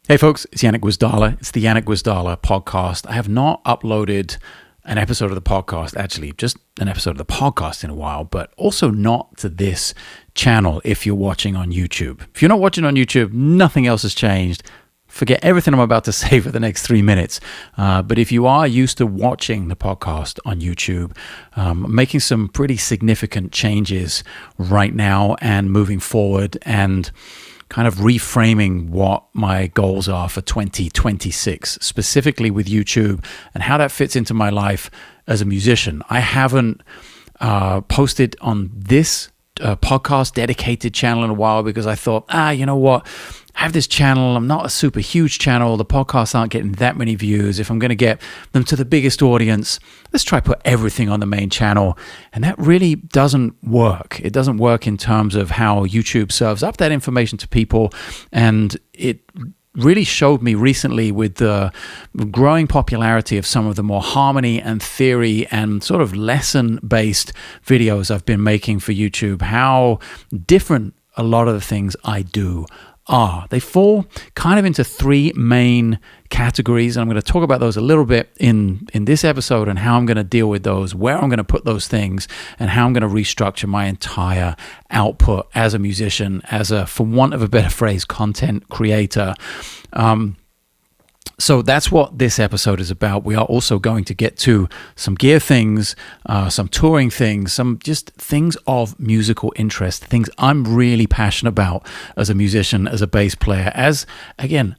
Hey folks, it's Janek Gwizdala. It's the Janek Gwizdala podcast. I have not uploaded an episode of the podcast, actually, just an episode of the podcast in a while, but also not to this channel if you're watching on YouTube. If you're not watching on YouTube, nothing else has changed. Forget everything I'm about to say for the next 3 minutes. But if you are used to watching the podcast on YouTube, I'm making some pretty significant changes right now and moving forward and kind of reframing what my goals are for 2026, specifically with YouTube and how that fits into my life as a musician. I haven't posted on this podcast dedicated channel in a while because I thought, you know what? I have this channel. I'm not a super huge channel. The podcasts aren't getting that many views. If I'm going to get them to the biggest audience, let's try put everything on the main channel. And that really doesn't work. It doesn't work in terms of how YouTube serves up that information to people. And it really showed me recently with the growing popularity of some of the more harmony and theory and sort of lesson-based videos I've been making for YouTube, how different a lot of the things I do are. They fall kind of into three main categories, and I'm going to talk about those a little bit in this episode and how I'm going to deal with those, where I'm going to put those things, and how I'm going to restructure my entire output as a musician, as a, for want of a better phrase, content creator. So that's what this episode is about. We are also going to get to some gear things, some touring things, some just things of musical interest, things I'm really passionate about as a musician, as a bass player, as, again,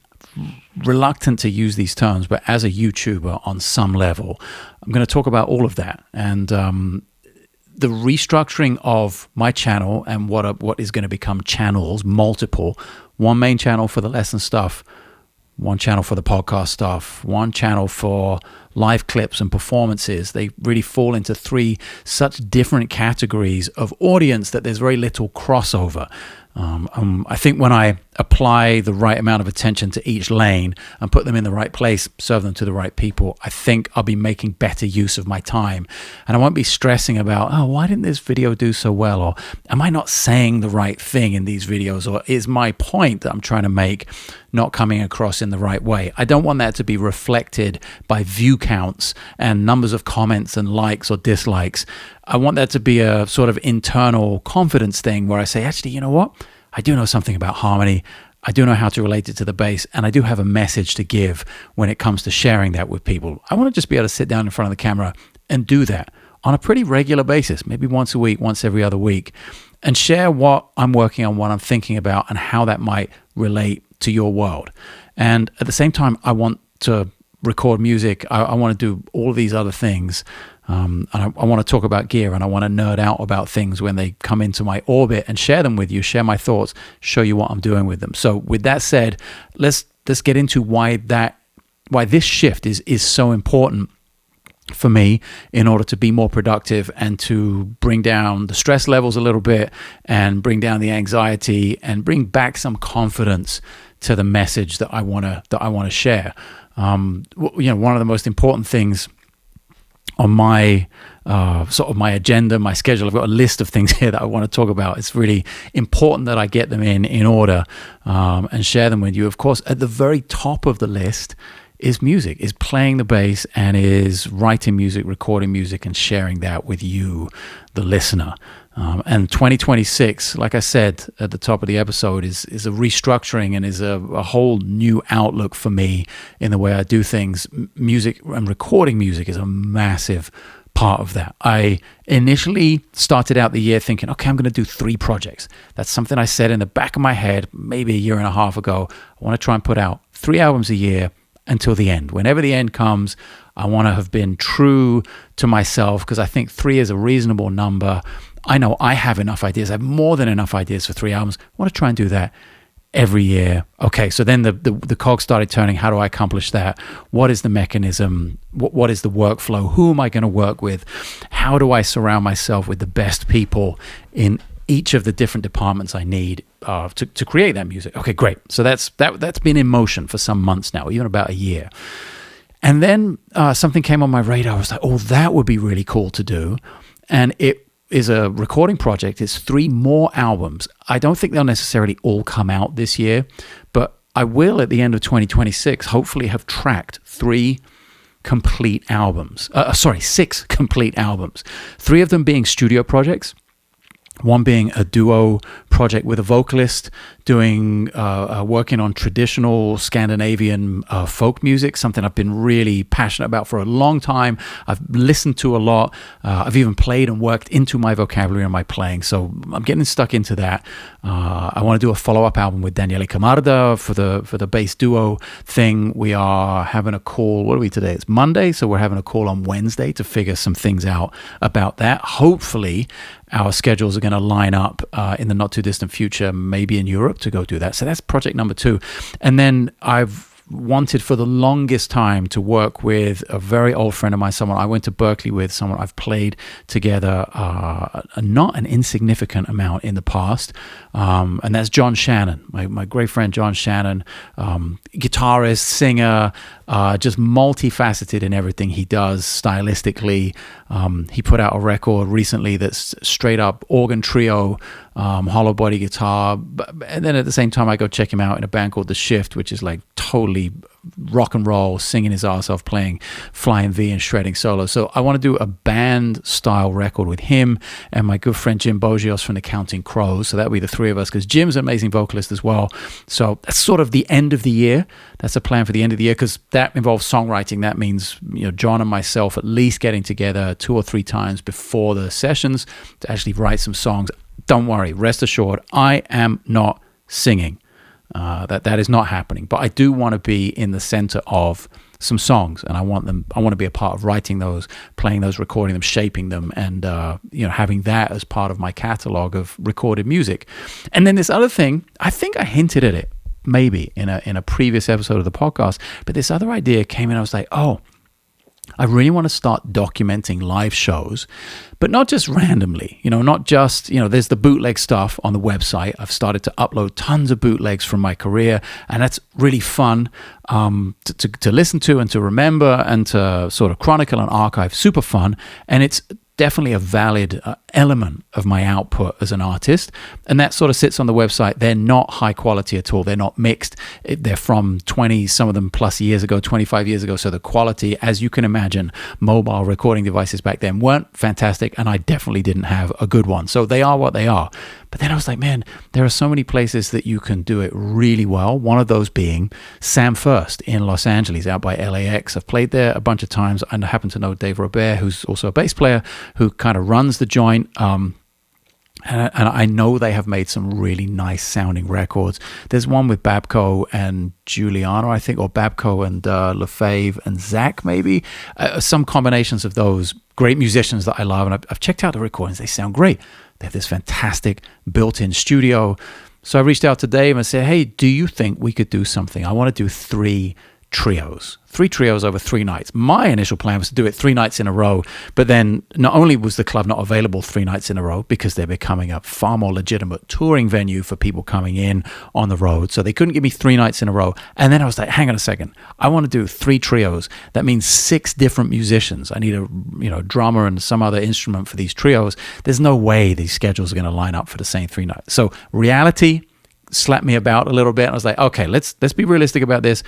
reluctant to use these terms, but as a YouTuber on some level. I'm going to talk about all of that. And the restructuring of my channel and what is going to become channels, multiple, one main channel for the lesson stuff, one channel for the podcast stuff, one channel for live clips and performances. They really fall into three such different categories of audience that there's very little crossover. I think when I apply the right amount of attention to each lane and put them in the right place, serve them to the right people, I think I'll be making better use of my time. And I won't be stressing about, why didn't this video do so well? Or am I not saying the right thing in these videos? Or is my point that I'm trying to make not coming across in the right way? I don't want that to be reflected by view counts and numbers of comments and likes or dislikes. I want that to be a sort of internal confidence thing where I say, actually, you know what? I do know something about harmony. I do know how to relate it to the bass, and I do have a message to give when it comes to sharing that with people. I want to just be able to sit down in front of the camera and do that on a pretty regular basis, maybe once a week, once every other week, and share what I'm working on, what I'm thinking about, and how that might relate to your world. And at the same time, I want to record music. I want to do all of these other things. And I want to talk about gear, and I want to nerd out about things when they come into my orbit and share them with you, share my thoughts, show you what I'm doing with them. So with that said, let's get into why this shift is so important for me in order to be more productive and to bring down the stress levels a little bit and bring down the anxiety and bring back some confidence to the message that I want to share. One of the most important things on my sort of my agenda, my schedule, I've got a list of things here that I want to talk about. It's really important that I get them in order and share them with you. Of course, at the very top of the list is music, is playing the bass, and is writing music, recording music, and sharing that with you, the listener. And 2026, like I said at the top of the episode, is a restructuring and is a whole new outlook for me in the way I do things. Music and recording music is a massive part of that. I initially started out the year thinking, okay, I'm going to do 3 projects. That's something I said in the back of my head maybe a year and a half ago. I want to try and put out 3 albums a year until the end. Whenever the end comes, I want to have been true to myself, because I think 3 is a reasonable number. I know I have enough ideas. I have more than enough ideas for 3 albums. I want to try and do that every year. Okay, so then the cogs started turning. How do I accomplish that? What is the mechanism? What is the workflow? Who am I going to work with? How do I surround myself with the best people in each of the different departments I need to create that music? Okay, great. So that's been in motion for some months now, even about a year. And then something came on my radar. I was like, oh, that would be really cool to do. And it is a recording project. It's 3 more albums. I don't think they'll necessarily all come out this year, but I will, at the end of 2026, hopefully have tracked 6 complete albums. 3 of them being studio projects, one being a duo project with a vocalist doing working on traditional Scandinavian folk music, something I've been really passionate about for a long time. I've listened to a lot. I've even played and worked into my vocabulary and my playing, so I'm getting stuck into that. I want to do a follow-up album with Daniele Camarda for the bass duo thing. We are having a call, what are we today? It's Monday, so we're having a call on Wednesday to figure some things out about that. Hopefully our schedules are going to line up in the not too distant future, maybe in Europe, to go do that. So that's project number 2. And then I've wanted for the longest time to work with a very old friend of mine, someone I went to Berkeley with, someone I've played together not an insignificant amount in the past, and that's John Shannon, my great friend John Shannon, guitarist, singer, just multifaceted in everything he does stylistically. He put out a record recently that's straight up organ trio, hollow body guitar, and then at the same time I go check him out in a band called The Shift, which is like totally rock and roll, singing his ass off, playing flying V and shredding solo. So I want to do a band style record with him and my good friend Jim Bogios from the Counting Crows. So that'll be the 3 of us, because Jim's an amazing vocalist as well. So that's sort of the end of the year. That's a plan for the end of the year, because that involves songwriting. That means, John and myself at least getting together 2 or 3 times before the sessions to actually write some songs. Don't worry, rest assured, I am not singing. That is not happening. But I do want to be in the center of some songs, and I want to be a part of writing those, playing those, recording them, shaping them, and having that as part of my catalog of recorded music. And then this other thing, I think I hinted at it maybe in a previous episode of the podcast, but this other idea came in. I was like, I really want to start documenting live shows, but not just randomly, not just, there's the bootleg stuff on the website. I've started to upload tons of bootlegs from my career, and that's really fun to listen to and to remember and to sort of chronicle and archive. Super fun. And it's definitely a valid element of my output as an artist, and that sort of sits on the website. They're not high quality at all. They're not mixed. They're from 20, some of them plus years ago, 25 years ago. So the quality, as you can imagine, mobile recording devices back then weren't fantastic, and I definitely didn't have a good one. So they are what they are. But then I was like, man, there are so many places that you can do it really well. One of those being Sam First in Los Angeles, out by LAX. I've played there a bunch of times, and I happen to know Dave Robert, who's also a bass player, who kind of runs the joint. And I know they have made some really nice sounding records. There's one with Babco and Juliana, I think, or Babco and Lefebvre and Zach, maybe. Some combinations of those great musicians that I love. And I've checked out the recordings. They sound great. They have this fantastic built-in studio. So I reached out to Dave and said, hey, do you think we could do something? I want to do 3 trios over 3 nights. My initial plan was to do it 3 nights in a row, but then not only was the club not available 3 nights in a row because they're becoming a far more legitimate touring venue for people coming in on the road, so they couldn't give me 3 nights in a row. And then I was like, hang on a second, I want to do 3 trios. That means 6 different musicians. I need a drummer and some other instrument for these trios. There's no way these schedules are going to line up for the same 3 nights. So reality slapped me about a little bit. I was like, okay, let's be realistic about this.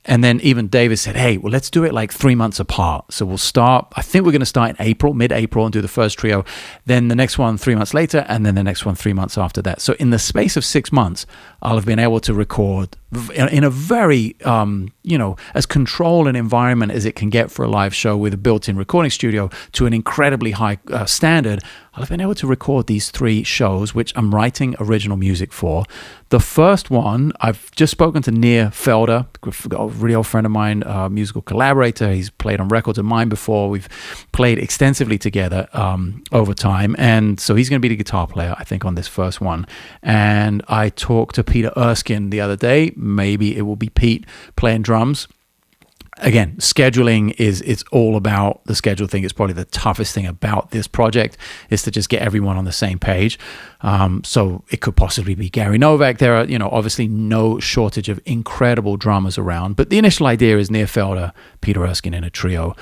And then even David said, hey, well, let's do it like 3 months apart. So we'll start, I think we're going to start in April, mid-April, and do the first trio. Then the next one 3 months later, and then the next one 3 months after that. So in the space of 6 months, I'll have been able to record in a very, as controlled an environment as it can get for a live show with a built-in recording studio to an incredibly high standard. I've been able to record these 3 shows, which I'm writing original music for. The first one, I've just spoken to Nir Felder, a really old friend of mine, musical collaborator. He's played on records of mine before. We've played extensively together over time. And so he's going to be the guitar player, I think, on this first one. And I talked to Peter Erskine the other day. Maybe it will be Pete playing drums. again, scheduling it's all about the schedule thing. It's probably the toughest thing about this project is to just get everyone on the same page. So it could possibly be Gary Novak. There are, obviously no shortage of incredible drummers around, but the initial idea is Nir Felder, Peter Erskine in a trio.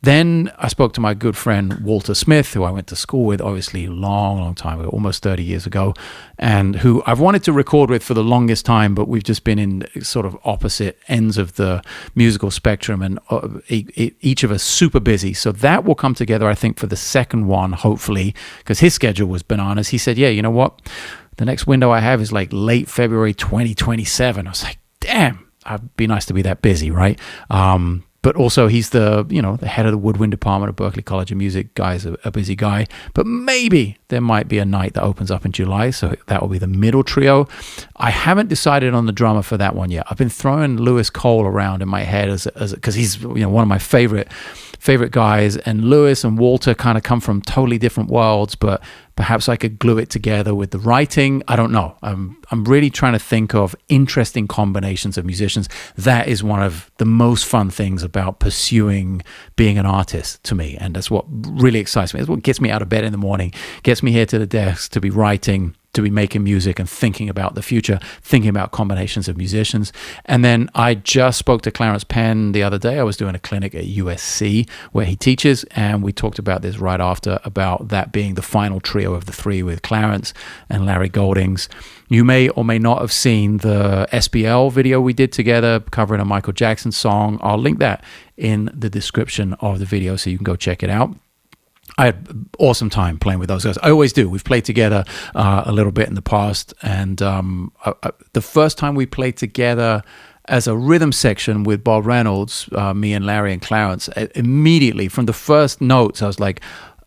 Then I spoke to my good friend Walter Smith, who I went to school with, obviously long time ago, almost 30 years ago, and who I've wanted to record with for the longest time, but we've just been in sort of opposite ends of the musical spectrum, and each of us super busy. So that will come together, I think, for the second one, hopefully, because his schedule was bananas. He said, yeah, you know what? The next window I have is like late February 2027. I was like, damn, it'd be nice to be that busy, right? But also he's the head of the woodwind department of Berklee College of Music. Guy's a busy guy, but maybe there might be a night that opens up in July, so that will be the middle trio. I haven't decided on the drummer for that one yet. I've been throwing Lewis Cole around in my head as because he's one of my favorite guys, and Lewis and Walter kind of come from totally different worlds, but perhaps I could glue it together with the writing. I don't know. I'm really trying to think of interesting combinations of musicians. That is one of the most fun things about pursuing being an artist to me, and that's what really excites me. That's what gets me out of bed in the morning, gets me here to the desk to be writing, to be making music and thinking about the future, thinking about combinations of musicians. And then I just spoke to Clarence Penn the other day. I was doing a clinic at USC where he teaches, and we talked about this right after, about that being the final trio of the three with Clarence and Larry Goldings. You may or may not have seen the SBL video we did together covering a Michael Jackson song. I'll link that in the description of the video so you can go check it out. I had an awesome time playing with those guys. I always do. We've played together a little bit in the past. And the first time we played together as a rhythm section with Bob Reynolds, me and Larry and Clarence, immediately from the first notes, I was like,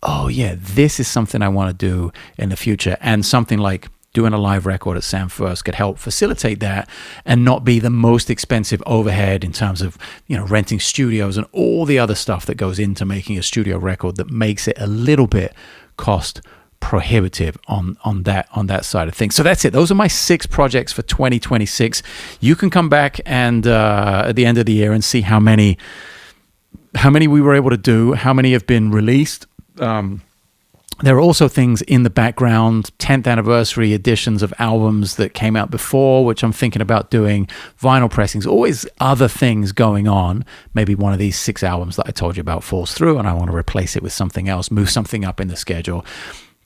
oh yeah, this is something I want to do in the future. And something like doing a live record at Sam First could help facilitate that and not be the most expensive overhead in terms of, renting studios and all the other stuff that goes into making a studio record that makes it a little bit cost prohibitive on that side of things. So that's it. Those are my 6 projects for 2026. You can come back and at the end of the year and see how many we were able to do, how many have been released. There are also things in the background, 10th anniversary editions of albums that came out before, which I'm thinking about doing, vinyl pressings, always other things going on. Maybe one of these 6 albums that I told you about falls through and I want to replace it with something else, move something up in the schedule.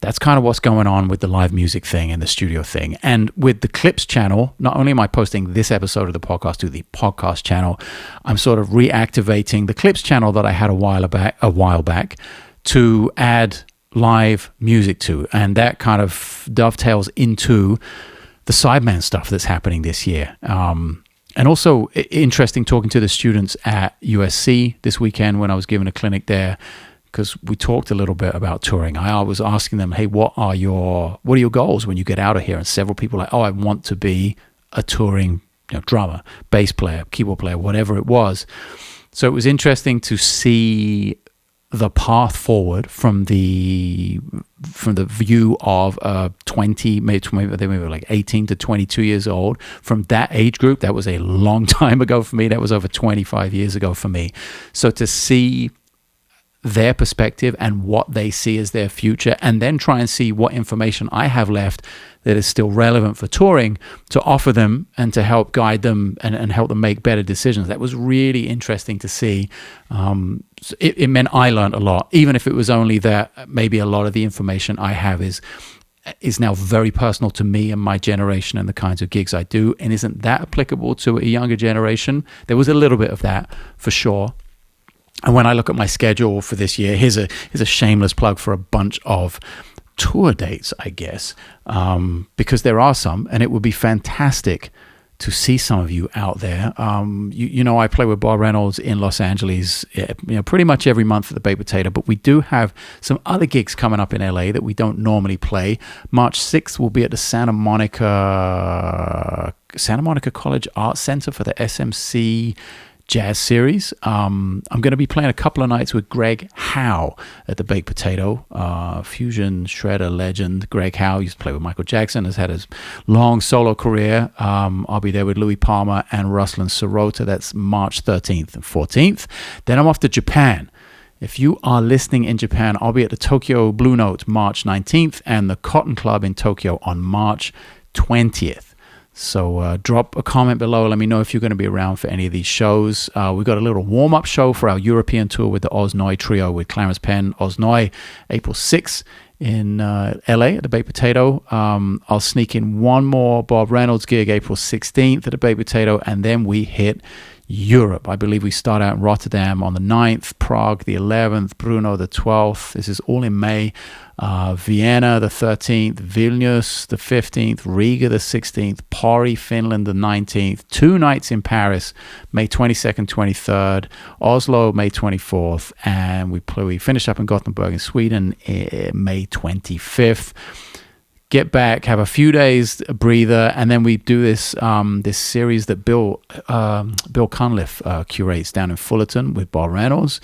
That's kind of what's going on with the live music thing and the studio thing. And with the Clips channel, not only am I posting this episode of the podcast to the podcast channel, I'm sort of reactivating the Clips channel that I had a while back to add live music to, and that kind of dovetails into the sideman stuff that's happening this year. And also interesting talking to the students at USC this weekend when I was giving a clinic there, because we talked a little bit about touring. I was asking them, hey, what are your goals when you get out of here? And several people are like, oh, I want to be a touring drummer, bass player, keyboard player, whatever it was. So it was interesting to see the path forward from the view of 20, maybe they were like 18 to 22 years old. From that age group, that was a long time ago for me. That was over 25 years ago for me. So to see their perspective and what they see as their future, and then try and see what information I have left that is still relevant for touring to offer them and to help guide them and help them make better decisions. That was really interesting to see. It meant I learned a lot, even if it was only that maybe a lot of the information I have is now very personal to me and my generation and the kinds of gigs I do, and isn't that applicable to a younger generation. There was a little bit of that for sure. And when I look at my schedule for this year, here's a shameless plug for a bunch of tour dates, I guess, because there are some, and it would be fantastic to see some of you out there. I play with Bob Reynolds in Los Angeles, pretty much every month at the Baked Potato, but we do have some other gigs coming up in LA that we don't normally play. March 6th will be at the Santa Monica College Art Center for the SMC jazz series. I'm going to be playing a couple of nights with Greg Howe at the Baked Potato. Fusion shredder legend Greg Howe used to play with Michael Jackson, has had his long solo career. I'll be there with Louis Palmer and Ruslan Sirota. That's March 13th and 14th. Then I'm off to Japan. If you are listening in Japan, I'll be at the Tokyo Blue Note March 19th and the Cotton Club in Tokyo on March 20th. So drop a comment below. Let me know if you're going to be around for any of these shows. We've got a little warm-up show for our European tour with the Oznoi Trio with Clarence Penn. Oznoi, April 6th in LA at the Baked Potato. I'll sneak in one more Bob Reynolds gig, April 16th at the Baked Potato, and then we hit Europe. I believe we start out in Rotterdam on the 9th, Prague the 11th, Brno the 12th. This is all in May. Vienna the 13th, Vilnius the 15th, Riga the 16th, Pori, Finland the 19th, 2 nights in Paris, May 22nd, 23rd, Oslo, May 24th, and we finish up in Gothenburg in Sweden, May 25th. Get back, have a few days a breather, and then we do this this series that Bill Cunliffe curates down in Fullerton with Bob Reynolds.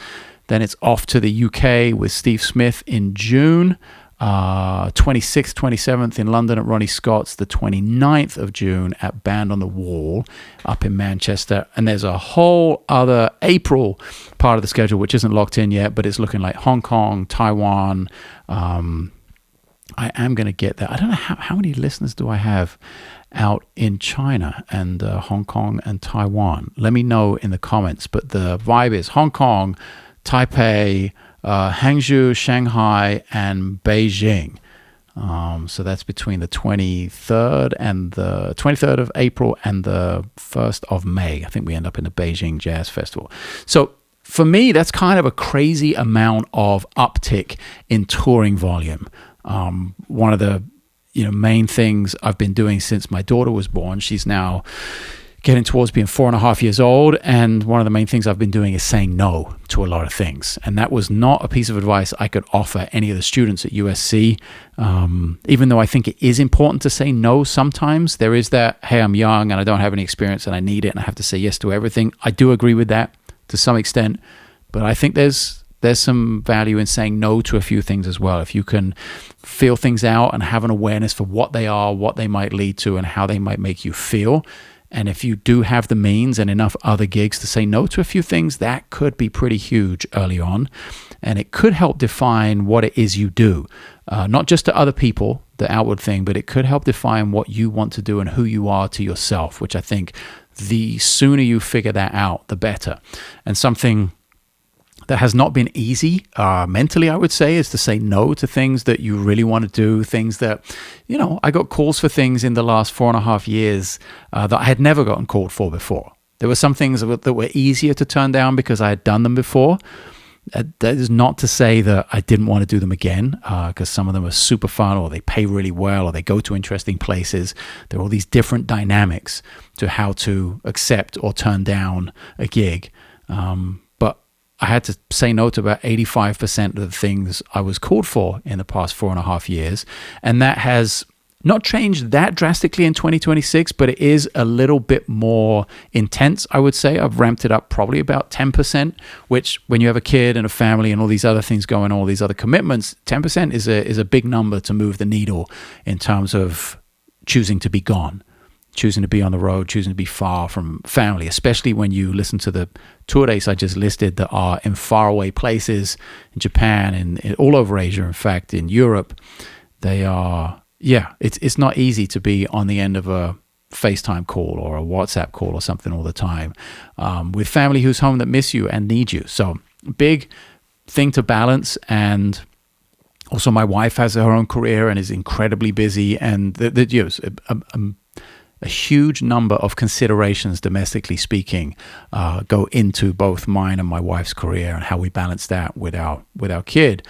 Then it's off to the UK with Steve Smith in June, 26th, 27th in London at Ronnie Scott's, the 29th of June at Band on the Wall up in Manchester. And there's a whole other April part of the schedule which isn't locked in yet, but it's looking like Hong Kong, Taiwan. I am going to get that. I don't know how many listeners do I have out in China and Hong Kong and Taiwan. Let me know in the comments. But the vibe is Hong Kong, Taipei, Hangzhou, Shanghai, and Beijing. So that's between the 23rd of April and the 1st of May. I think we end up in the Beijing Jazz Festival. So for me, that's kind of a crazy amount of uptick in touring volume. One of the main things I've been doing since my daughter was born, she's now getting towards being 4.5 years old, and one of the main things I've been doing is saying no to a lot of things. And that was not a piece of advice I could offer any of the students at USC. Even though I think it is important to say no sometimes, there is that, hey, I'm young and I don't have any experience and I need it and I have to say yes to everything. I do agree with that to some extent, but I think there's some value in saying no to a few things as well. If you can feel things out and have an awareness for what they are, what they might lead to, and how they might make you feel, and if you do have the means and enough other gigs to say no to a few things, that could be pretty huge early on. And it could help define what it is you do. Not just to other people, the outward thing, but it could help define what you want to do and who you are to yourself, which I think the sooner you figure that out, the better. And something that has not been easy mentally, I would say, is to say no to things that you really want to do, things that, I got calls for things in the last 4.5 years that I had never gotten called for before. There were some things that were easier to turn down because I had done them before. That is not to say that I didn't want to do them again, because some of them are super fun, or they pay really well, or they go to interesting places. There are all these different dynamics to how to accept or turn down a gig. I had to say no to about 85% of the things I was called for in the past 4.5 years. And that has not changed that drastically in 2026, but it is a little bit more intense, I would say. I've ramped it up probably about 10%, which when you have a kid and a family and all these other things going on, all these other commitments, 10% is a big number to move the needle in terms of choosing to be gone. Choosing to be on the road, choosing to be far from family, especially when you listen to the tour dates I just listed that are in faraway places in Japan and all over Asia. In fact, in Europe, they are, it's not easy to be on the end of a FaceTime call or a WhatsApp call or something all the time with family who's home that miss you and need you. So big thing to balance. And also my wife has her own career and is incredibly busy, and a huge number of considerations, domestically speaking, go into both mine and my wife's career and how we balance that with our kid.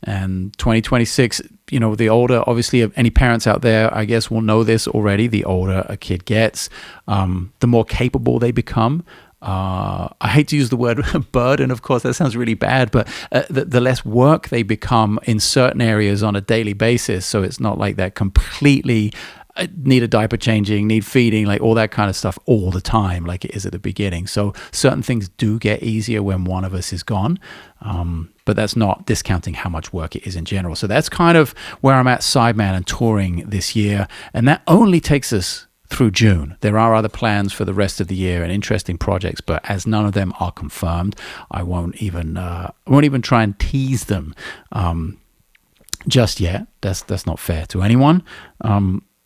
And 2026, the older, obviously, any parents out there, I guess, will know this already. The older a kid gets, the more capable they become. I hate to use the word burden, of course, that sounds really bad, but the less work they become in certain areas on a daily basis. So it's not like they're completely I need a diaper changing, need feeding, like all that kind of stuff all the time, like it is at the beginning. So certain things do get easier when one of us is gone. But that's not discounting how much work it is in general. So that's kind of where I'm at sideman and touring this year. And that only takes us through June. There are other plans for the rest of the year and interesting projects, but as none of them are confirmed, I won't even try and tease them just yet. That's not fair to anyone.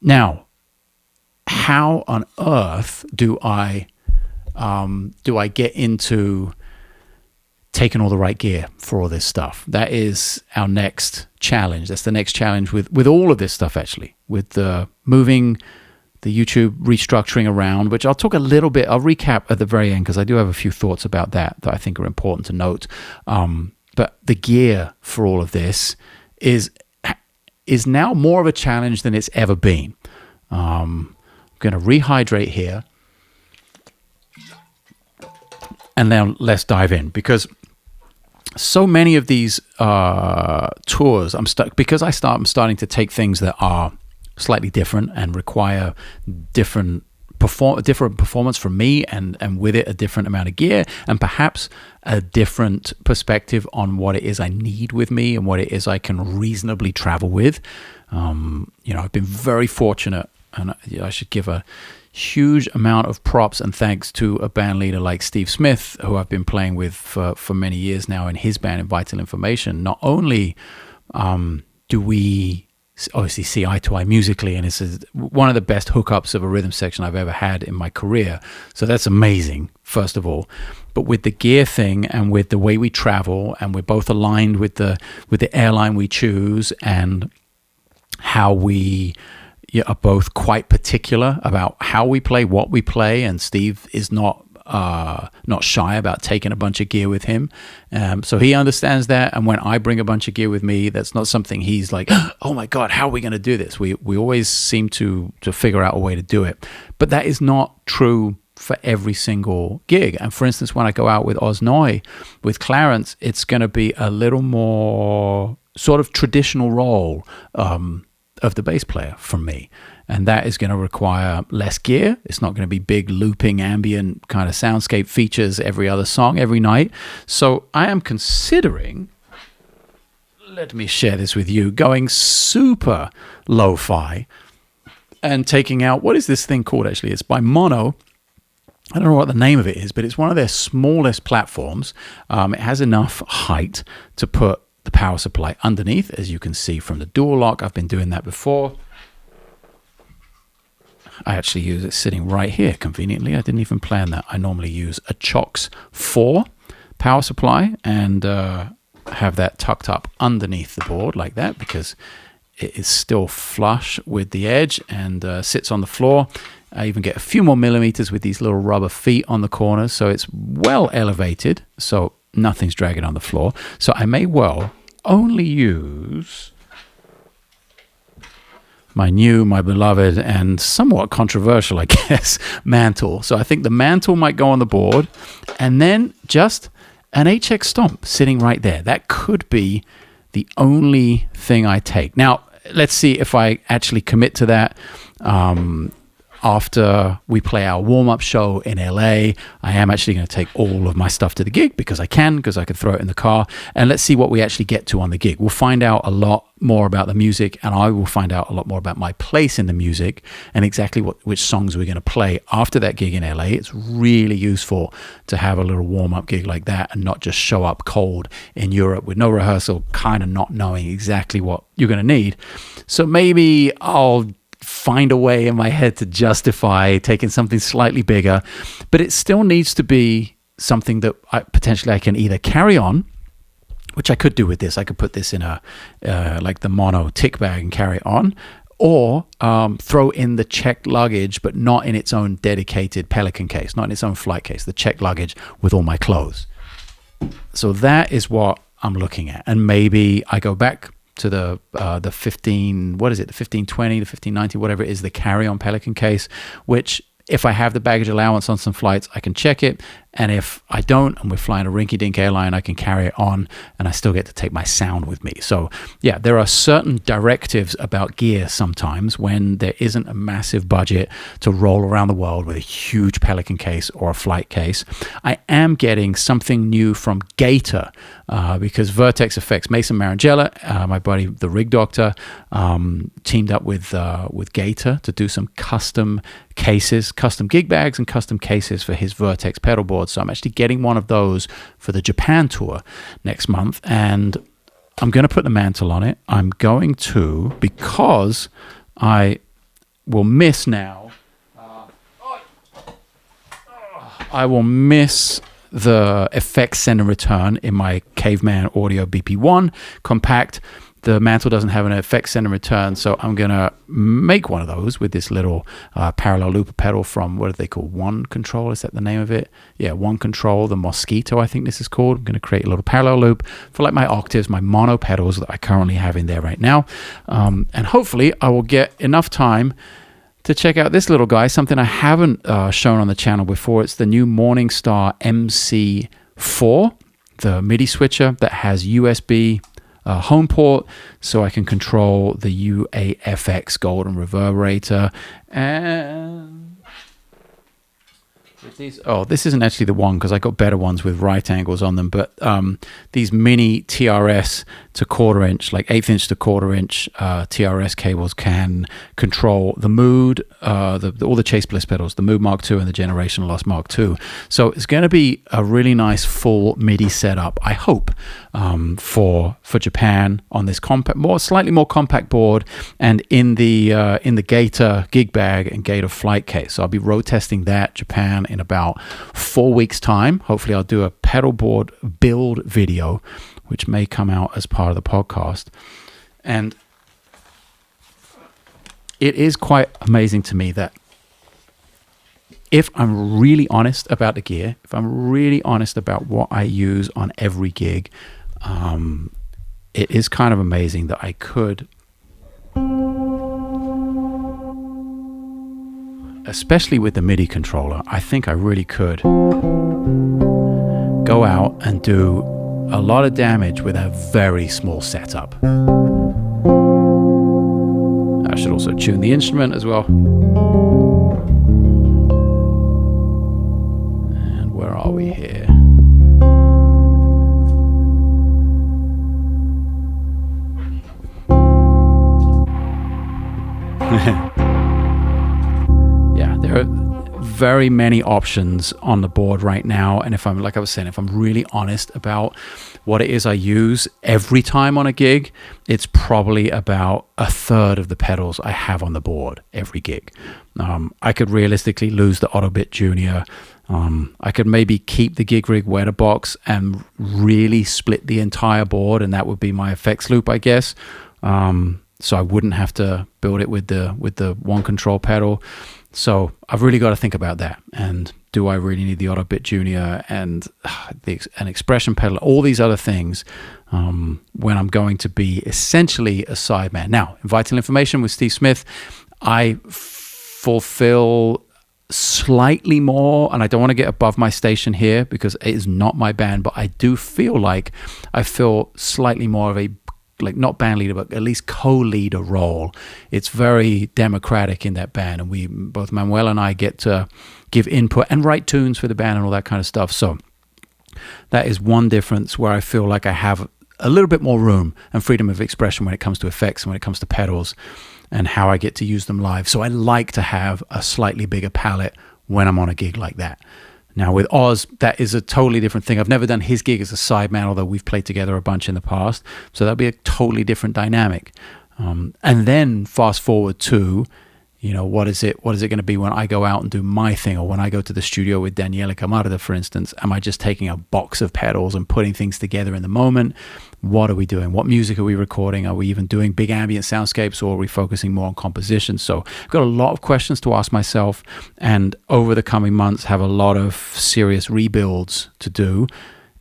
Now, how on earth do I get into taking all the right gear for all this stuff? That is our next challenge. That's the next challenge with all of this stuff, actually, with moving the YouTube restructuring around, which I'll talk a little bit. I'll recap at the very end because I do have a few thoughts about that I think are important to note. But the gear for all of this is now more of a challenge than it's ever been. I'm going to rehydrate here. And now let's dive in, because so many of these tours, I'm starting to take things that are slightly different and require different performance from me, and with it a different amount of gear and perhaps a different perspective on what it is I need with me and what it is I can reasonably travel with. I've been very fortunate, and I should give a huge amount of props and thanks to a band leader like Steve Smith, who I've been playing with for many years now in his band in Vital Information. Not only do we obviously see eye to eye musically, and this is one of the best hookups of a rhythm section I've ever had in my career, so that's amazing, first of all. But with the gear thing and with the way we travel, and we're both aligned with the airline we choose, and how we are both quite particular about how we play, what we play, and Steve is not shy about taking a bunch of gear with him. So he understands that, and when I bring a bunch of gear with me, that's not something he's like, oh my God, how are we going to do this? We always seem to figure out a way to do it. But that is not true for every single gig. And for instance, when I go out with Osnoy, with Clarence, it's going to be a little more sort of traditional role of the bass player from me. And that is going to require less gear. It's not going to be big looping ambient kind of soundscape features every other song, every night. So I am considering, let me share this with you, going super lo-fi and taking out, what is this thing called actually? It's by Mono. I don't know what the name of it is, but it's one of their smallest platforms. It has enough height to put the power supply underneath, as you can see from the dual lock. I've been doing that before. I actually use it sitting right here conveniently. I didn't even plan that. I normally use a Chox 4 power supply and have that tucked up underneath the board like that, because it is still flush with the edge and sits on the floor. I even get a few more millimeters with these little rubber feet on the corners, so it's well elevated, so nothing's dragging on the floor. So I may well only use my beloved and somewhat controversial, I guess, mantle. So I think the mantle might go on the board, and then just an HX Stomp sitting right there. That could be the only thing I take. Now, let's see if I actually commit to that. After we play our warm-up show in LA, I am actually going to take all of my stuff to the gig because I could throw it in the car, and let's see what we actually get to on the gig. We'll find out a lot more about the music, and I will find out a lot more about my place in the music and exactly which songs we're going to play after that gig in LA. It's really useful to have a little warm-up gig like that and not just show up cold in Europe with no rehearsal, kind of not knowing exactly what you're going to need. So maybe I'll find a way in my head to justify taking something slightly bigger, but it still needs to be something that I can either carry on, which I could do with this. I could put this in a like the Mono tick bag and carry it on, or throw in the checked luggage, but not in its own dedicated Pelican case, not in its own flight case, the checked luggage with all my clothes. So that is what I'm looking at. And maybe I go back to the 15, what is it, the 1520, the 1590, whatever it is, the carry-on Pelican case, which if I have the baggage allowance on some flights, I can check it And if I don't, and we're flying a rinky-dink airline, I can carry it on, and I still get to take my sound with me. So yeah, there are certain directives about gear sometimes when there isn't a massive budget to roll around the world with a huge Pelican case or a flight case. I am getting something new from Gator, because Vertex Effects, Mason Marangella, my buddy, the rig doctor, teamed up with Gator to do some custom cases, custom gig bags and custom cases for his Vertex pedal board. So I'm actually getting one of those for the Japan tour next month, and I'm going to put the mantle on it. I'm going to, because I will miss now, I will miss the effects send and return in my Caveman Audio BP1 compact. The mantle doesn't have an effects send and return, so I'm going to make one of those with this little parallel looper pedal from, what do they call, One Control? Is that the name of it? Yeah, One Control, the Mosquito, I think this is called. I'm going to create a little parallel loop for like my octaves, my mono pedals that I currently have in there right now. And hopefully I will get enough time to check out this little guy, something I haven't shown on the channel before. It's the new Morningstar MC4, the MIDI switcher that has USB home port, so I can control the UAFX golden reverberator. And with these, oh, this isn't actually the one because I got better ones with right angles on them, but these mini TRS to 1/4 inch, like 1/8 inch to 1/4 inch TRS cables can control the Mood, all the Chase Bliss pedals, the Mood Mark II and the Generation Lost Mark II. So it's going to be a really nice full MIDI setup, I hope, for Japan on this slightly more compact board, and in the Gator gig bag and Gator flight case. So I'll be road testing that Japan in about 4 weeks time. Hopefully I'll do a pedal board build video, which may come out as part of the podcast. And it is quite amazing to me that if I'm really honest about the gear, if I'm really honest about what I use on every gig, it is kind of amazing that I could, especially with the MIDI controller, I think I really could go out and do a lot of damage with a very small setup. I should also tune the instrument as well. And where are we here? Yeah, there are very many options on the board right now, and if I'm, like I was saying, if I'm really honest about what it is I use every time on a gig, it's probably about 1/3 of the pedals I have on the board every gig. I could realistically lose the Autobit Junior. I could maybe keep the Gig Rig Weather Box and really split the entire board, and that would be my effects loop, I guess. So I wouldn't have to build it with the One Control pedal. So I've really got to think about that. And do I really need the Autobit Junior and an expression pedal, all these other things, when I'm going to be essentially a sideman? Now, in Vital Information with Steve Smith, I fulfill slightly more, and I don't want to get above my station here because it is not my band, but I do feel like I feel slightly more of a, like, not band leader, but at least co-leader role. It's very democratic in that band, and we, both Manuel and I, get to give input and write tunes for the band and all that kind of stuff. So that is one difference where I feel like I have a little bit more room and freedom of expression when it comes to effects and when it comes to pedals and how I get to use them live. So I like to have a slightly bigger palette when I'm on a gig like that. Now with Oz, that is a totally different thing. I've never done his gig as a sideman, although we've played together a bunch in the past. So that'll be a totally different dynamic. And then fast forward to, you know, what is it going to be when I go out and do my thing, or when I go to the studio with Daniele Camarda, for instance? Am I just taking a box of pedals and putting things together in the moment? What are we doing? What music are we recording? Are we even doing big ambient soundscapes, or are we focusing more on composition? So I've got a lot of questions to ask myself, and over the coming months have a lot of serious rebuilds to do.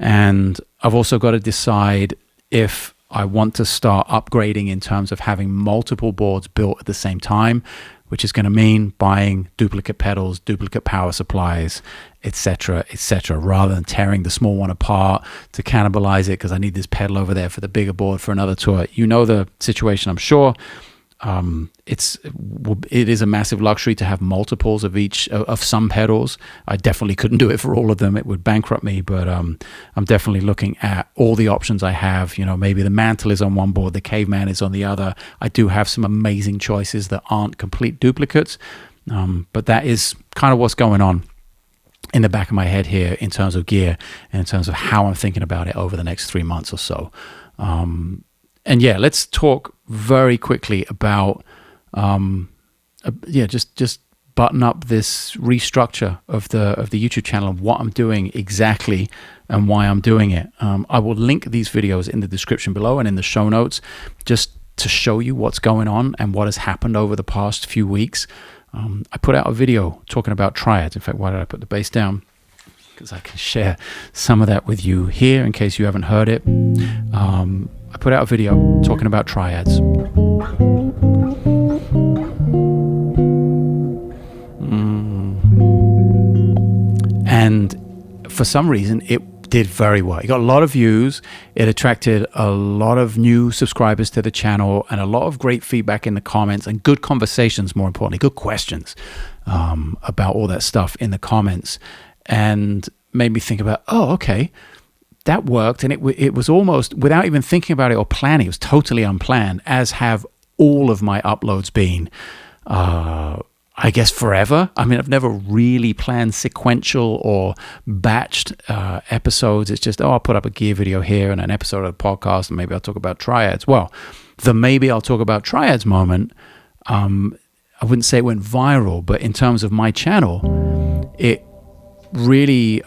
And I've also got to decide if I want to start upgrading in terms of having multiple boards built at the same time, which is going to mean buying duplicate pedals, duplicate power supplies, etc., rather than tearing the small one apart to cannibalize it because I need this pedal over there for the bigger board for another tour. You know the situation, I'm sure. It is a massive luxury to have multiples of each of some pedals. I definitely couldn't do it for all of them. It would bankrupt me, but I'm definitely looking at all the options I have. Maybe the Mantle is on one board, the Caveman is on the other. I do have some amazing choices that aren't complete duplicates, but that is kind of what's going on in the back of my head here in terms of gear and in terms of how I'm thinking about it over the next 3 months or so. And yeah, let's talk very quickly about just button up this restructure of the YouTube channel and what I'm doing exactly and why I'm doing it. I will link these videos in the description below and in the show notes just to show you what's going on and what has happened over the past few weeks. I put out a video talking about triads. In fact, why did I put the bass down? Because I can share some of that with you here in case you haven't heard it. I put out a video talking about triads. And for some reason, it did very well. It got a lot of views. It attracted a lot of new subscribers to the channel and a lot of great feedback in the comments and good conversations, more importantly, good questions about all that stuff in the comments. And made me think about, okay, that worked. And it was almost, without even thinking about it or planning, it was totally unplanned, as have all of my uploads been, I guess, forever. I mean, I've never really planned sequential or batched episodes. It's just, I'll put up a gear video here and an episode of the podcast, and maybe I'll talk about triads. Well, the maybe I'll talk about triads moment, I wouldn't say it went viral, but in terms of my channel, it really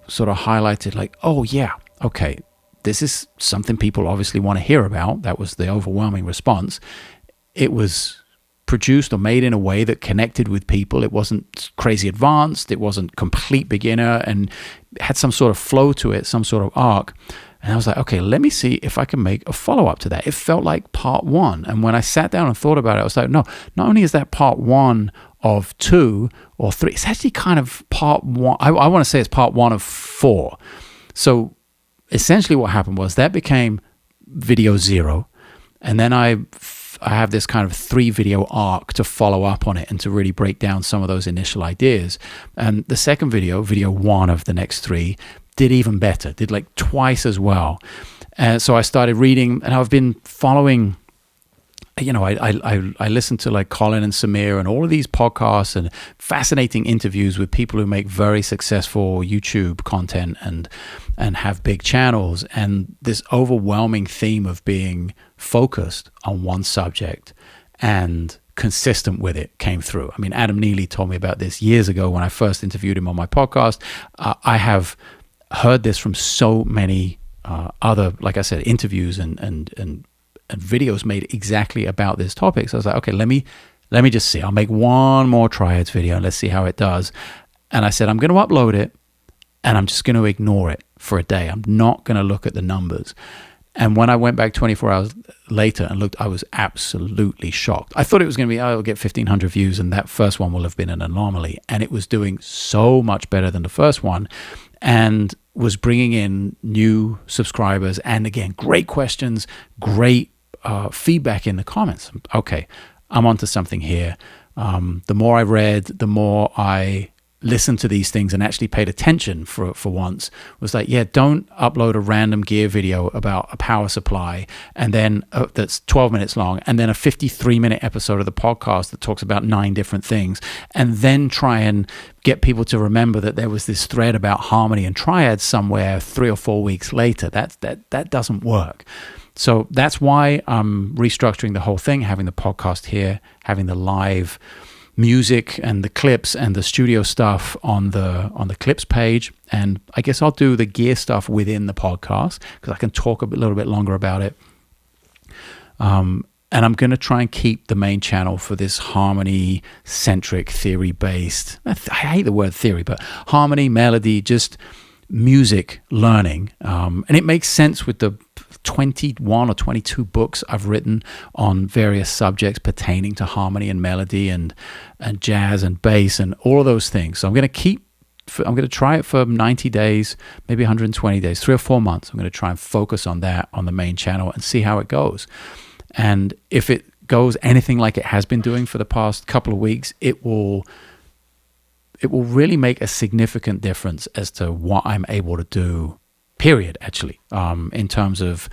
sort of highlighted like, oh yeah, okay, this is something people obviously want to hear about. That was the overwhelming response. It was produced or made in a way that connected with people. It wasn't crazy advanced. It wasn't complete beginner, and had some sort of flow to it, some sort of arc. And I was like, okay, let me see if I can make a follow-up to that. It felt like part one. And when I sat down and thought about it, I was like, no, not only is that part one of 2 or 3, it's actually kind of part one. I want to say it's part 1 of 4. So essentially what happened was that became video 0. And then I have this kind of 3-video arc to follow up on it and to really break down some of those initial ideas. And the second video 1 of the next 3, did even better, did like twice as well. And so I started reading, and I've been following, I listen to like Colin and Samir and all of these podcasts and fascinating interviews with people who make very successful YouTube content and have big channels. And this overwhelming theme of being focused on one subject and consistent with it came through. I mean, Adam Neely told me about this years ago when I first interviewed him on my podcast. I have heard this from so many other, like I said, interviews and videos made exactly about this topic. So I was like, okay, let me just see. I'll make one more triads video and let's see how it does. And I said, I'm going to upload it and I'm just going to ignore it for a day. I'm not going to look at the numbers. And when I went back 24 hours later and looked, I was absolutely shocked. I thought it was going to be, I'll get 1,500 views and that first one will have been an anomaly. And it was doing so much better than the first one and was bringing in new subscribers. And again, great questions, great feedback in the comments. Okay, I'm onto something here. The more I read, the more I listened to these things and actually paid attention for once, was like, yeah, don't upload a random gear video about a power supply and then that's 12 minutes long and then a 53-minute episode of the podcast that talks about 9 different things and then try and get people to remember that there was this thread about harmony and triads somewhere 3 or 4 weeks later. That doesn't work. So that's why I'm restructuring the whole thing, having the podcast here, having the live music and the clips and the studio stuff on the clips page. And I guess I'll do the gear stuff within the podcast because I can talk a little bit longer about it. And I'm going to try and keep the main channel for this harmony-centric, theory-based, I hate the word theory, but harmony, melody, just music learning. And it makes sense with the 21 or 22 books I've written on various subjects pertaining to harmony and melody and jazz and bass and all of those things. So I'm going to try it for 90 days, maybe 120 days, 3 or 4 months. I'm going to try and focus on that on the main channel and see how it goes. And if it goes anything like it has been doing for the past couple of weeks, it will really make a significant difference as to what I'm able to do, period, actually, in terms of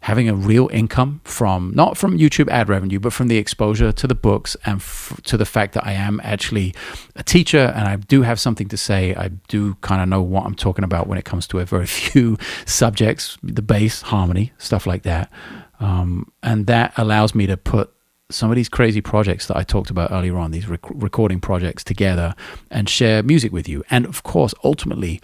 having a real income from, not from YouTube ad revenue, but from the exposure to the books and to the fact that I am actually a teacher and I do have something to say. I do kind of know what I'm talking about when it comes to a very few subjects, the bass, harmony, stuff like that. And that allows me to put some of these crazy projects that I talked about earlier on, these recording projects together and share music with you. And of course, ultimately,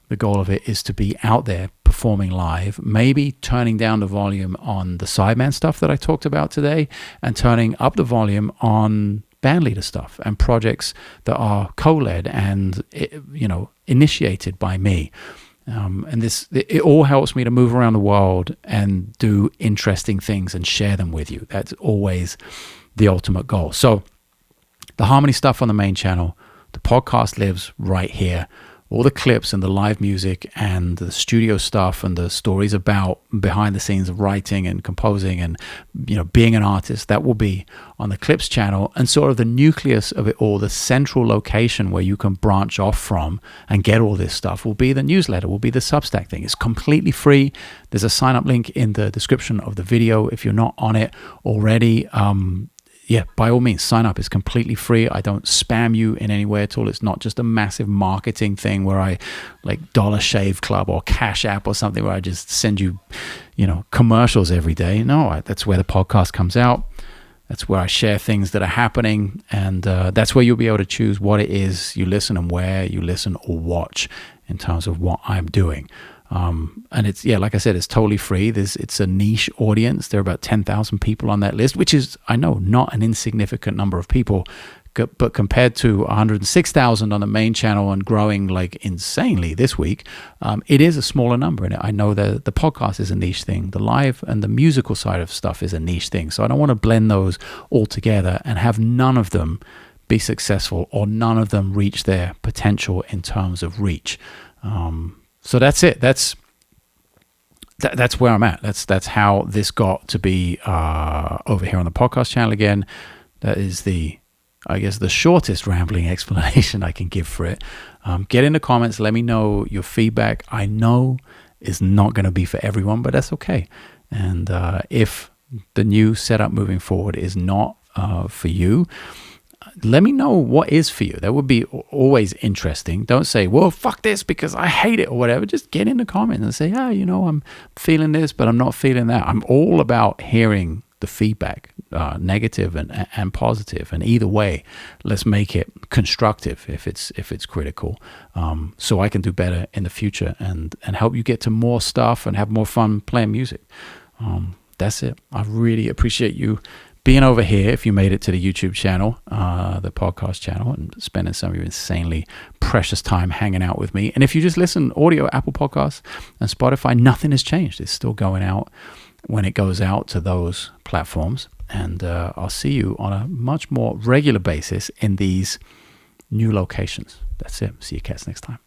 the goal of it is to be out there performing live, maybe turning down the volume on the sideman stuff that I talked about today and turning up the volume on bandleader stuff and projects that are co-led and, initiated by me. And it all helps me to move around the world and do interesting things and share them with you. That's always the ultimate goal. So the harmony stuff on the main channel, the podcast lives right here. All the clips and the live music and the studio stuff and the stories about behind the scenes of writing and composing and, being an artist, that will be on the Clips channel. And sort of the nucleus of it all, the central location where you can branch off from and get all this stuff, will be the newsletter, will be the Substack thing. It's completely free. There's a sign up link in the description of the video. If you're not on it already, by all means, sign up. It's completely free. I don't spam you in any way at all. It's not just a massive marketing thing where I like Dollar Shave Club or Cash App or something where I just send you, commercials every day. No, that's where the podcast comes out. That's where I share things that are happening. And that's where you'll be able to choose what it is you listen and where you listen or watch in terms of what I'm doing. And it's, like I said, it's totally free. It's a niche audience. There are about 10,000 people on that list, which is, I know, not an insignificant number of people, but compared to 106,000 on the main channel and growing like insanely this week, it is a smaller number. And I know that the podcast is a niche thing. The live and the musical side of stuff is a niche thing. So I don't want to blend those all together and have none of them be successful or none of them reach their potential in terms of reach. So that's it. That's where I'm at. That's how this got to be over here on the podcast channel again. That is the shortest rambling explanation I can give for it. Get in the comments. Let me know your feedback. I know it's not going to be for everyone, but that's okay. And if the new setup moving forward is not for you, let me know what is for you. That would be always interesting. Don't say, well, fuck this because I hate it or whatever. Just get in the comments and say, I'm feeling this, but I'm not feeling that. I'm all about hearing the feedback, negative and positive. And either way, let's make it constructive if it's critical, so I can do better in the future and help you get to more stuff and have more fun playing music. That's it. I really appreciate you being over here, if you made it to the YouTube channel, the podcast channel, and spending some of your insanely precious time hanging out with me. And if you just listen audio, Apple Podcasts and Spotify, nothing has changed. It's still going out when it goes out to those platforms. And I'll see you on a much more regular basis in these new locations. That's it. See you cats next time.